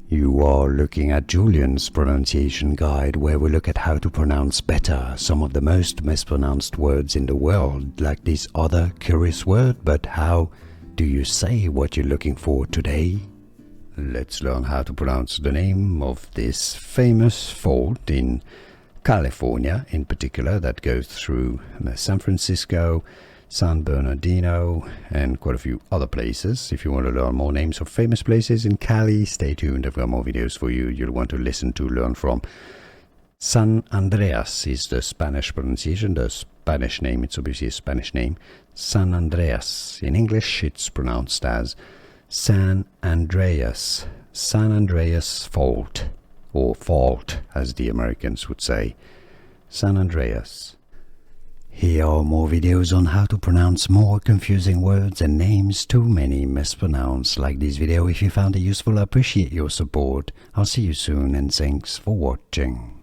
You are looking at Julian's pronunciation guide, where we look at how to pronounce better some of the most mispronounced words in the world, like this other curious word. But how do you say what you're looking for today? Let's learn how to pronounce the name of this famous fault in California, in particular, that goes through San Francisco, San Bernardino, and quite a few other places. If you want to learn more names of famous places in Cali, stay tuned. I've got more videos for you you'll want to listen to, learn from. San Andreas is the Spanish pronunciation, the Spanish name. It's obviously a Spanish name. San Andreas. In English, it's pronounced as San Andreas. San Andreas Fault, or fault, as the Americans would say. San Andreas. Here are more videos on how to pronounce more confusing words and names too many mispronounced. Like this video if you found it useful. I appreciate your support. I'll see you soon, and thanks for watching.